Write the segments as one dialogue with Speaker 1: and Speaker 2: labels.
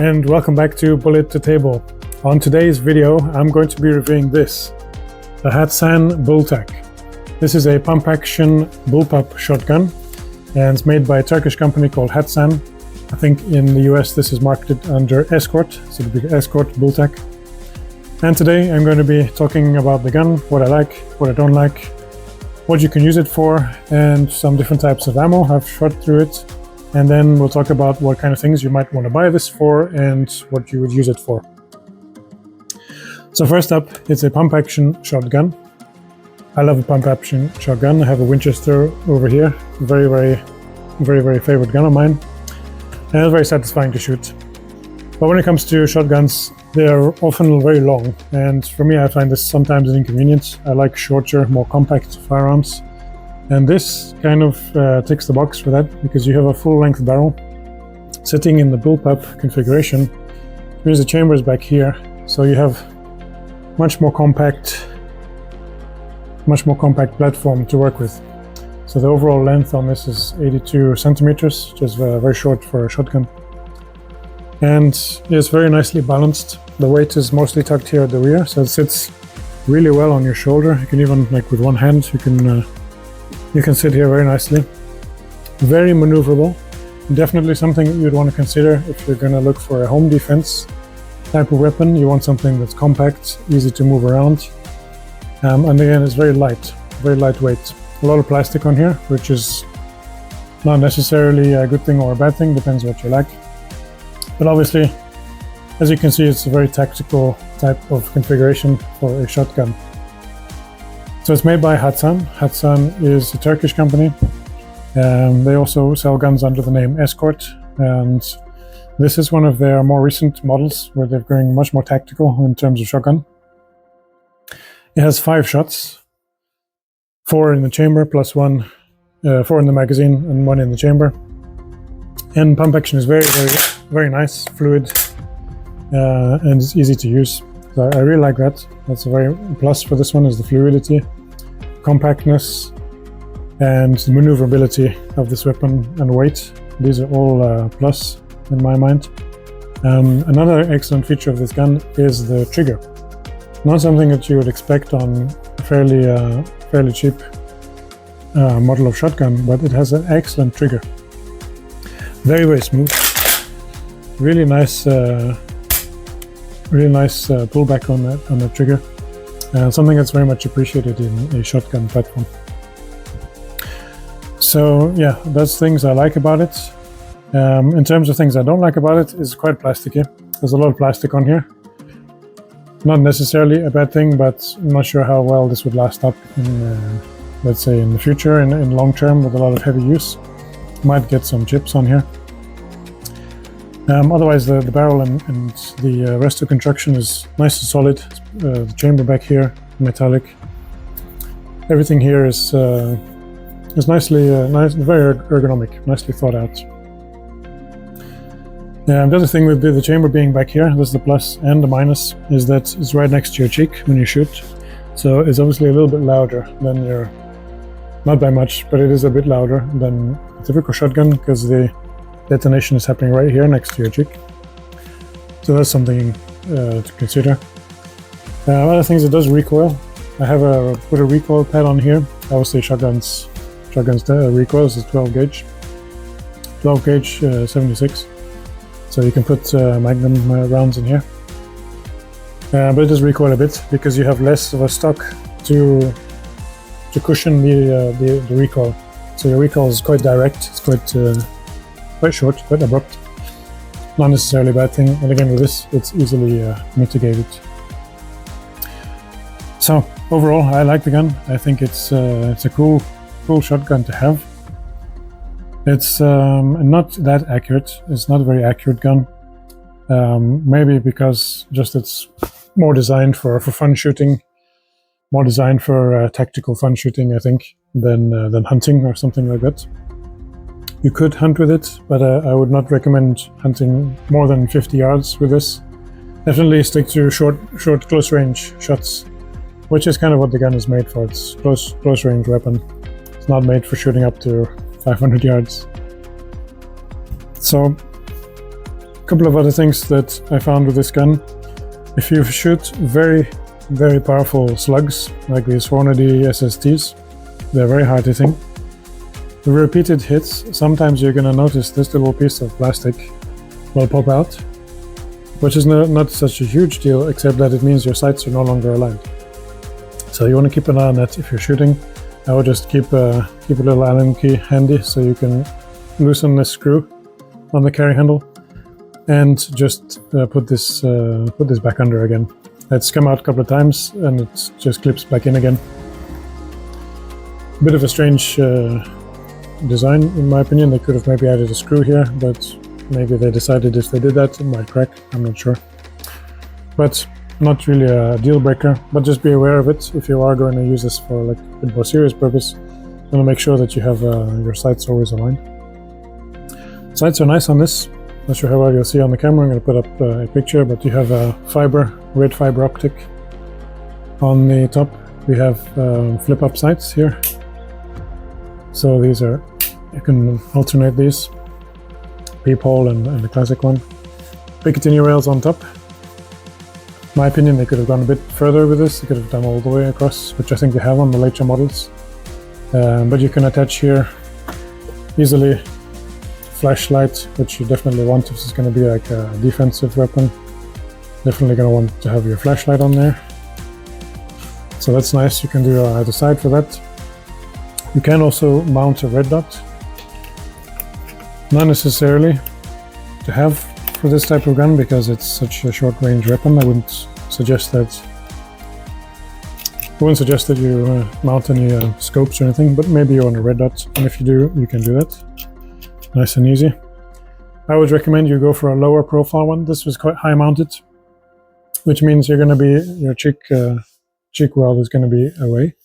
Speaker 1: and welcome back to Bullet to Table. On today's video, I'm going to be reviewing this, the Hatsan Bulltac. This is a pump-action bullpup shotgun, and it's made by a Turkish company called Hatsan. I think in the US this is marketed under Escort, so the big Escort Bulltac. And today I'm going to be talking about the gun, what I like, what I don't like, what you can use it for, and some different types of ammo. I've shot through it. And then we'll talk about what kind of things you might want to buy this for and what you would use it for. So first up, it's a pump-action shotgun. I love a pump-action shotgun. I have a Winchester over here. Very favorite gun of mine. And it's very satisfying to shoot. But when it comes to shotguns, they are often very long. And for me, I find this sometimes an inconvenience. I like shorter, more compact firearms. And this kind of ticks the box for that, because you have a full-length barrel sitting in the bullpup configuration. It means the chamber is back here, so you have much more compact platform to work with. So the overall length on this is 82 centimeters, which is very short for a shotgun. And it's very nicely balanced. The weight is mostly tucked here at the rear, so it sits really well on your shoulder. You can even, like with one hand, you can sit here very nicely. Very maneuverable. Definitely something that you'd want to consider if you're going to look for a home defense type of weapon. You want something that's compact, easy to move around. And again, it's very lightweight. A lot of plastic on here, which is not necessarily a good thing or a bad thing, depends what you like. But obviously, as you can see, it's a very tactical type of configuration for a shotgun. So it's made by Hatsan. Hatsan is a Turkish company. They also sell guns under the name Escort, and this is one of their more recent models where they're going much more tactical in terms of shotgun. It has 5 shots, 4 in the chamber plus 4 in the magazine and 1 in the chamber. And pump action is very nice, fluid, and it's easy to use. So I really like that. That's a very plus for this one, is the fluidity, compactness, and the maneuverability of this weapon and weight. These are all plus in my mind. Another excellent feature of this gun is the trigger. Not something that you would expect on a fairly cheap model of shotgun, but it has an excellent trigger. Very smooth. Really nice pullback on that trigger. Something that's very much appreciated in a shotgun platform. So yeah, that's things I like about it. In terms of things I don't like about it, it's quite plasticky. There's a lot of plastic on here. Not necessarily a bad thing, but I'm not sure how well this would last up in, let's say, in the future, in long term with a lot of heavy use. Might get some chips on here. Otherwise, the barrel and the rest of construction is nice and solid. The chamber back here, metallic. Everything here is nicely, very ergonomic, nicely thought out. The other thing with the chamber being back here, this is the plus and the minus, is that it's right next to your cheek when you shoot. So it's obviously a little bit louder than your, not by much, but it is a bit louder than a typical shotgun, because the detonation is happening right here next to your cheek. So that's something to consider. Other things, it does recoil. I have put a recoil pad on here. Obviously shotguns recoils is 12 gauge 76. So you can put magnum rounds in here. But it does recoil a bit because you have less of a stock to cushion the recoil. So your recoil is quite direct. It's quite short, quite abrupt. Not necessarily a bad thing. And again, with this, it's easily mitigated. So overall, I like the gun. I think it's a cool shotgun to have. It's not that accurate. It's not a very accurate gun. Maybe because just it's more designed for fun shooting, more designed for tactical fun shooting, I think, than hunting or something like that. You could hunt with it, but I would not recommend hunting more than 50 yards with this. Definitely stick to short close range shots, which is kind of what the gun is made for. It's close range weapon. It's not made for shooting up to 500 yards. So couple of other things that I found with this gun. If you shoot very, very powerful slugs, like these Hornady SSTs, they're very hard hitting. The repeated hits, sometimes you're going to notice this little piece of plastic will pop out, which is not such a huge deal, except that it means your sights are no longer aligned. So you want to keep an eye on that if you're shooting. I would just keep a little Allen key handy so you can loosen this screw on the carry handle and just put this back under again. It's come out a couple of times and it just clips back in again. Bit of a strange design in my opinion. They could have maybe added a screw here, but maybe they decided if they did that it might crack. I'm not sure. But not really a deal breaker, but just be aware of it if you are going to use this for like a bit more serious purpose. You want to make sure that you have your sights always aligned. Sights are nice on this. Not sure how well you'll see on the camera. I'm going to put up a picture, but you have a red fiber optic on the top. We have flip up sights here. So these are, you can alternate these, peephole and the classic one. Picatinny rails on top. In my opinion, they could have gone a bit further with this. They could have done all the way across, which I think they have on the later models. But you can attach here easily flashlight, which you definitely want if this is going to be like a defensive weapon. Definitely going to want to have your flashlight on there. So that's nice. You can do either side for that. You can also mount a red dot. Not necessarily to have for this type of gun because it's such a short range weapon. I wouldn't suggest that you mount any scopes or anything, but maybe you want a red dot, and if you do, you can do that. Nice and easy. I would recommend you go for a lower profile one. This was quite high mounted, which means your cheek weld is going to be away.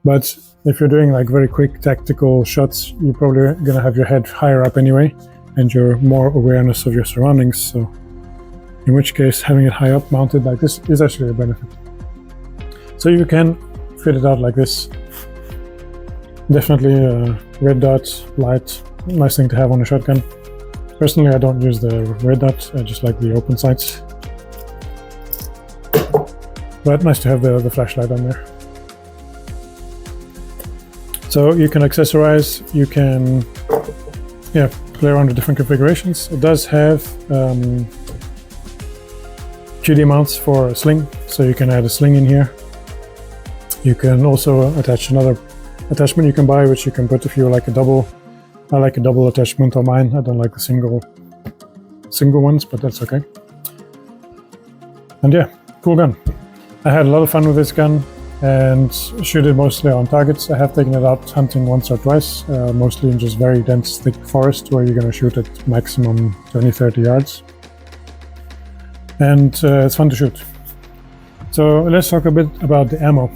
Speaker 1: But if you're doing like very quick tactical shots, you're probably going to have your head higher up anyway, and you're more awareness of your surroundings. So in which case, having it high up mounted like this is actually a benefit. So you can fit it out like this. Definitely red dot, light, nice thing to have on a shotgun. Personally, I don't use the red dot, I just like the open sights. But nice to have the flashlight on there. So you can accessorize, you can play around with different configurations. It does have QD mounts for a sling, so you can add a sling in here. You can also attach another attachment you can buy, which you can put if you like a double. I like a double attachment on mine. I don't like the single ones, but that's okay. And yeah, cool gun. I had a lot of fun with this gun and shoot it mostly on targets. I have taken it out hunting once or twice, mostly in just very dense, thick forest where you're going to shoot at maximum 20-30 yards. And it's fun to shoot. So let's talk a bit about the ammo.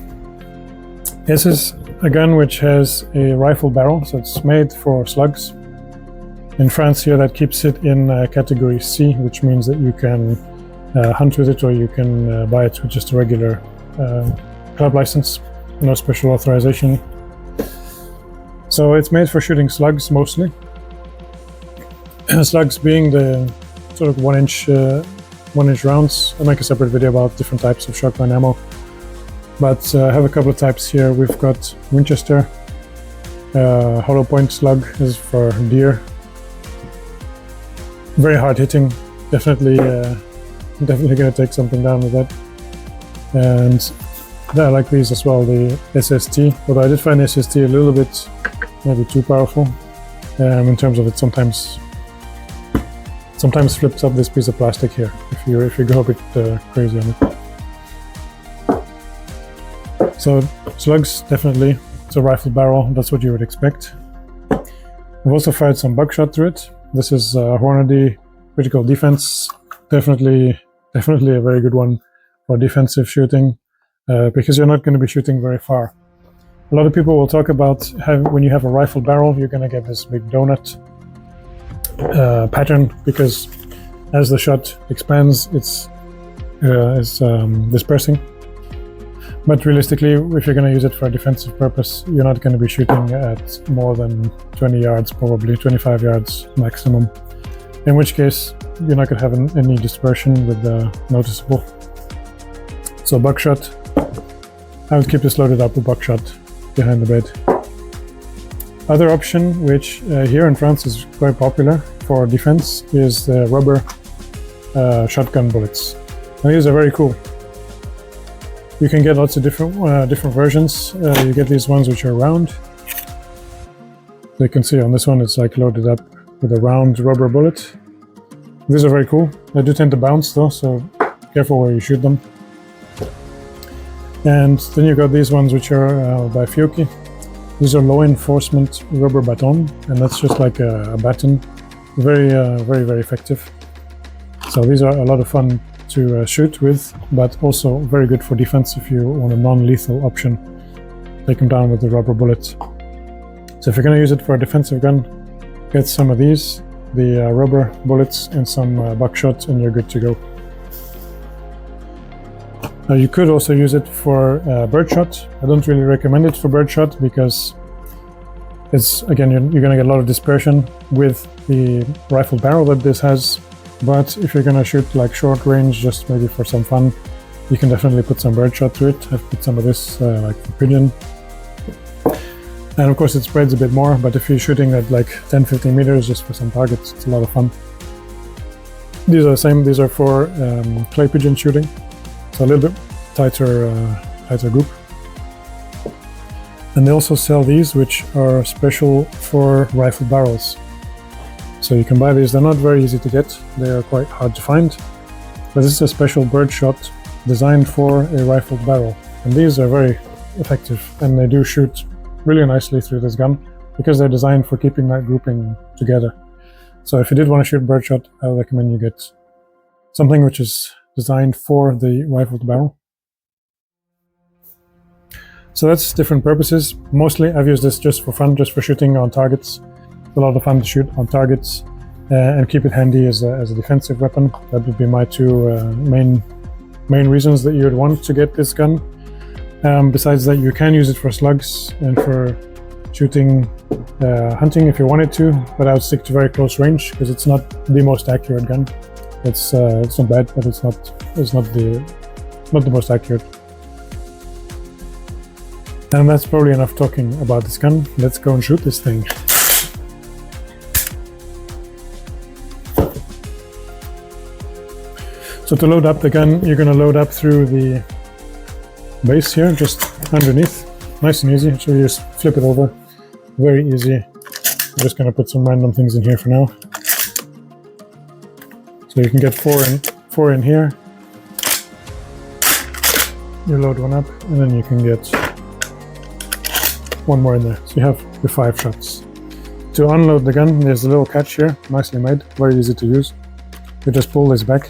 Speaker 1: This is a gun which has a rifle barrel, so it's made for slugs. In France here, that keeps it in category C, which means that you can hunt with it, or you can buy it with just a regular club license, no special authorization. So it's made for shooting slugs mostly. Slugs being the sort of 1-inch rounds. I'll make a separate video about different types of shotgun ammo. But I have a couple of types here. We've got Winchester, hollow point slug is for deer. Very hard hitting, definitely going to take something down with that. And I like these as well, the SST, although I did find the SST a little bit maybe too powerful in terms of it sometimes flips up this piece of plastic here if you go a bit crazy on it. So slugs, definitely. It's a rifle barrel, that's what you would expect. I've also fired some buckshot through it. This is Hornady critical defense. Definitely a very good one for defensive shooting, because you're not going to be shooting very far. A lot of people will talk about when you have a rifle barrel, you're going to get this big donut pattern, because as the shot expands, it's dispersing. But realistically, if you're going to use it for a defensive purpose, you're not going to be shooting at more than 20 yards, probably 25 yards maximum. In which case, you're not going to have any dispersion with the noticeable. So buckshot, I would keep this loaded up with buckshot behind the bed. Other option, which here in France is quite popular for defense, is the rubber shotgun bullets. Now these are very cool. You can get lots of different versions. You get these ones which are round. So you can see on this one it's like loaded up with a round rubber bullet. These are very cool. They do tend to bounce though, so careful where you shoot them. And then you got these ones which are by Fiocchi. These are low enforcement rubber baton, and that's just like a baton. Very effective. So these are a lot of fun to shoot with, but also very good for defense if you want a non-lethal option. Take them down with the rubber bullet. So if you're going to use it for a defensive gun, get some of these, the rubber bullets and some buckshot, and you're good to go. You could also use it for birdshot. I don't really recommend it for birdshot because it's, again, you're going to get a lot of dispersion with the rifle barrel that this has. But if you're going to shoot like short range, just maybe for some fun, you can definitely put some birdshot to it. I've put some of this like for pigeon. And of course it spreads a bit more, but if you're shooting at like 10-15 meters just for some targets, it's a lot of fun. These are the same. These are for clay pigeon shooting. So a little bit tighter group. And they also sell these, which are special for rifle barrels. So you can buy these. They're not very easy to get. They are quite hard to find. But this is a special birdshot designed for a rifled barrel. And these are very effective, and they do shoot really nicely through this gun because they're designed for keeping that grouping together. So if you did want to shoot birdshot, I would recommend you get something which is designed for the rifled barrel. So that's different purposes. Mostly I've used this just for fun, just for shooting on targets. It's a lot of fun to shoot on targets and keep it handy as a defensive weapon. That would be my two main reasons that you would want to get this gun. Besides that, you can use it for slugs and for shooting hunting if you wanted to, but I would stick to very close range because it's not the most accurate gun. It's not bad, but it's not the most accurate. And that's probably enough talking about this gun. Let's go and shoot this thing. So to load up the gun, you're going to load up through the base here, just underneath. Nice and easy. So you just flip it over. Very easy. I'm just going to put some random things in here for now. So you can get four in here. You load one up, and then you can get one more in there. So you have your 5 shots. To unload the gun, there's a little catch here, nicely made, very easy to use. You just pull this back.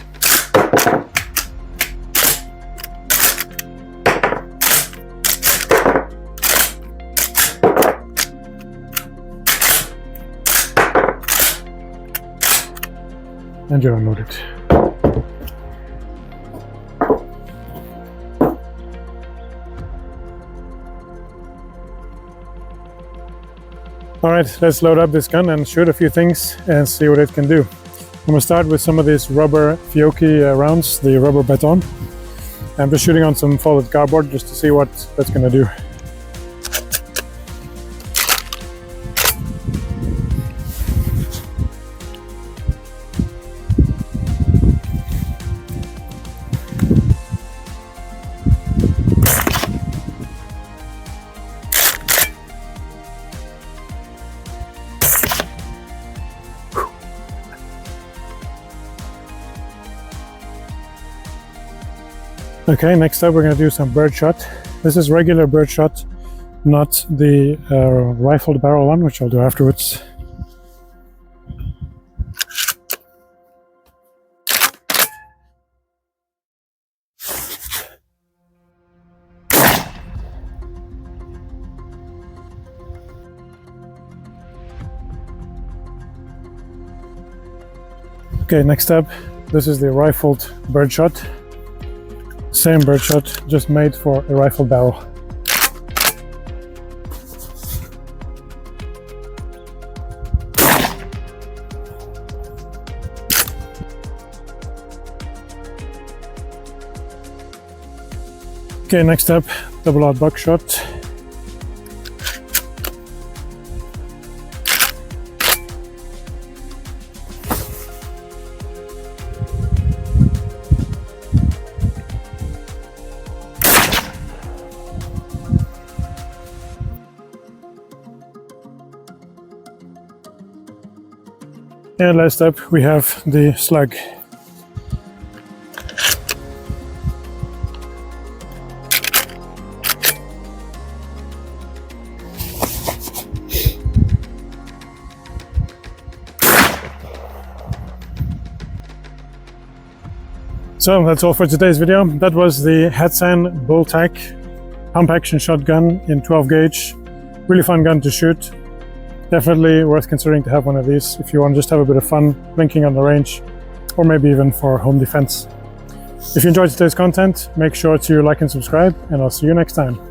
Speaker 1: And you're unloaded. Alright, let's load up this gun and shoot a few things and see what it can do. I'm going to start with some of these rubber Fiocchi rounds, the rubber baton. I'm just shooting on some folded cardboard just to see what that's going to do. Okay, next up we're going to do some birdshot. This is regular birdshot, not the rifled barrel one, which I'll do afterwards. Okay, next up, this is the rifled birdshot. Same birdshot, just made for a rifle barrel. Okay, next up, double aught buckshot. And last up, we have the slug. So that's all for today's video. That was the Hatsan Bulltac pump action shotgun in 12 gauge. Really fun gun to shoot. Definitely worth considering to have one of these if you want to just have a bit of fun blinking on the range, or maybe even for home defense. If you enjoyed today's content, make sure to like and subscribe, and I'll see you next time.